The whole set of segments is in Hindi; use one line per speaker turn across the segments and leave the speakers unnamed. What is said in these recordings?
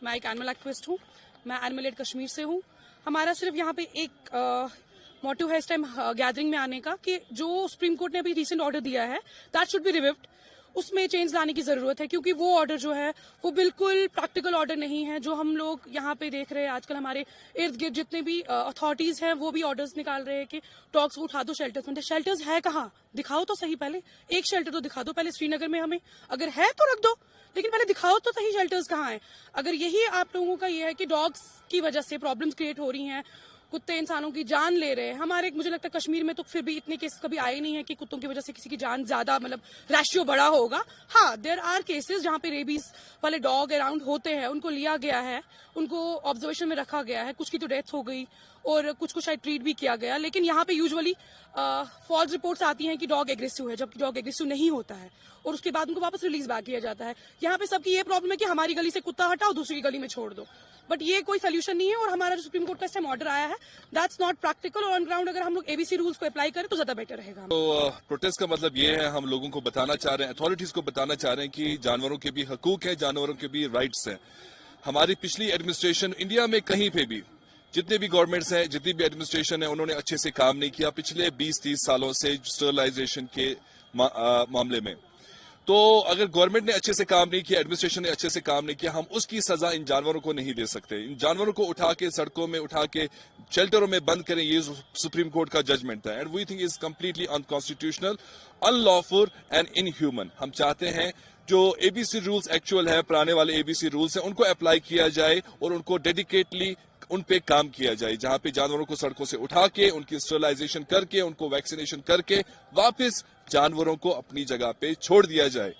मैं एक एनिमल एक्टिविस्ट हूँ। मैं एनिमल एड कश्मीर से हूँ। हमारा सिर्फ यहाँ पे एक मोटिव है इस टाइम गैदरिंग में आने का कि जो सुप्रीम कोर्ट ने अभी रिसेंट ऑर्डर दिया है दैट शुड बी रिविव्ड, उसमें चेंज लाने की जरूरत है, क्योंकि वो ऑर्डर जो है वो बिल्कुल प्रैक्टिकल ऑर्डर नहीं है। जो हम लोग यहाँ पे देख रहे हैं आजकल, हमारे इर्द गिर्द जितने भी अथॉरिटीज हैं वो भी ऑर्डर्स निकाल रहे हैं कि डॉग्स को उठा दो शेल्टर्स में। शेल्टर्स है कहाँ, दिखाओ तो सही। पहले एक शेल्टर तो दिखा दो पहले श्रीनगर में, हमें अगर है तो रख दो, लेकिन पहले दिखाओ तो सही शेल्टर्स कहाँ हैं। अगर यही आप लोगों का ये है कि डॉग्स की वजह से प्रॉब्लम्स क्रिएट हो रही हैं, कुत्ते इंसानों की जान ले रहे हैं, हमारे मुझे लगता है कश्मीर में तो फिर भी इतने केस कभी आए नहीं है कि कुत्तों की वजह से किसी की जान ज्यादा मतलब रेशियो बड़ा होगा। हाँ, देयर आर केसेस जहाँ पे रेबीज वाले डॉग अराउंड होते हैं, उनको लिया गया है, उनको ऑब्जर्वेशन में रखा गया है, कुछ की तो डेथ हो गई और कुछ को शायद ट्रीट भी किया गया। लेकिन यहाँ पे यूजुअली फॉल्स रिपोर्ट्स आती हैं कि डॉग एग्रेसिव है, जबकि डॉग एग्रेसिव नहीं होता है और उसके बाद उनको वापस रिलीज बैक किया जाता है। यहाँ पे सबकी ये प्रॉब्लम है कि हमारी गली से कुत्ता हटाओ दूसरी गली में छोड़ दो, बट ये कोई सोल्यूशन नहीं है। और हमारा जो सुप्रीम कोर्ट का इस टाइम ऑर्डर आया है दैट्स नॉट प्रैक्टिकल, और ऑन ग्राउंड अगर हम लोग एबीसी रूल्स को अप्लाई करें तो ज्यादा बेटर रहेगा।
तो प्रोटेस्ट का मतलब ये है, हम लोगों को बताना चाह रहे हैं, अथॉरिटीज को बताना चाह रहे हैं कि जानवरों के भी हकूक है, जानवरों के भी राइट्स हैं। हमारी पिछली एडमिनिस्ट्रेशन इंडिया में कहीं पे भी जितने भी गवर्नमेंट्स हैं, जितनी भी एडमिनिस्ट्रेशन है, उन्होंने अच्छे से काम नहीं किया पिछले 20-30 सालों से स्टरलाइजेशन के मामले में। तो अगर गवर्नमेंट ने अच्छे से काम नहीं किया, एडमिनिस्ट्रेशन ने अच्छे से काम नहीं किया, हम उसकी सजा इन जानवरों को नहीं दे सकते। इन जानवरों को उठा के सड़कों में उठा के शेल्टरों में बंद करें, ये सुप्रीम कोर्ट का जजमेंट था and we think is completely unconstitutional, unlawful and inhuman. हम चाहते हैं जो एबीसी रूल्स एक्चुअल है, पुराने वाले एबीसी रूल्स हैं, उनको अप्लाई किया जाए और उनको डेडिकेटली उन पे काम किया जाए, जहां पे जानवरों को सड़कों से उठा के उनकी स्टरलाइजेशन करके उनको वैक्सीनेशन करके वापस जानवरों को अपनी जगह पे छोड़ दिया जाए।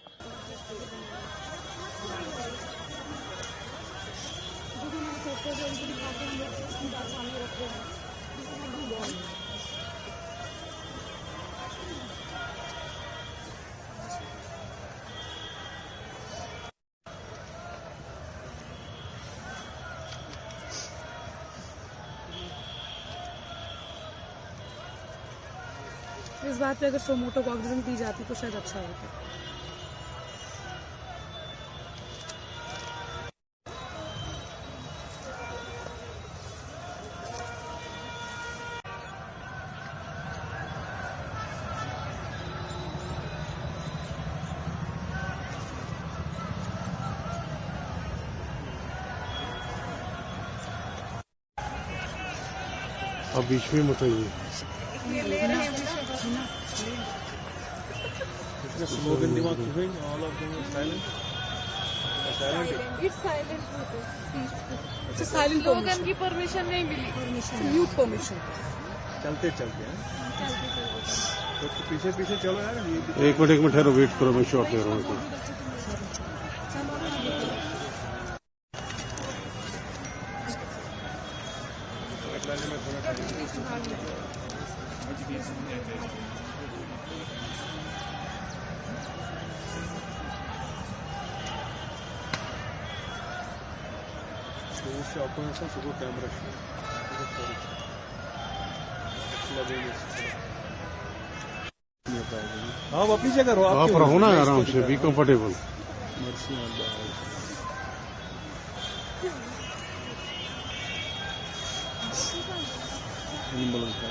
इस बात पे अगर सोमोटो को ऑक्सीजन दी जाती तो शायद अच्छा होता।
अब बीच में मत आइए।
Slogan दिमाग moving, all of them are silent.
It's silent.
It's a silent
slogan की परमिशन नहीं मिली।
Youth permission.
चलते चलते हैं। तो पीछे पीछे चलो यार।
एक मिनट ठहरो, वेट करो, मैं शॉट ले रहा हूँ।
उससे ऑपोजिशन सुबह कैमरा आप अपनी जगह रहो,
आप रहो ना आराम से, बी कंफर्टेबल।
एनिमल का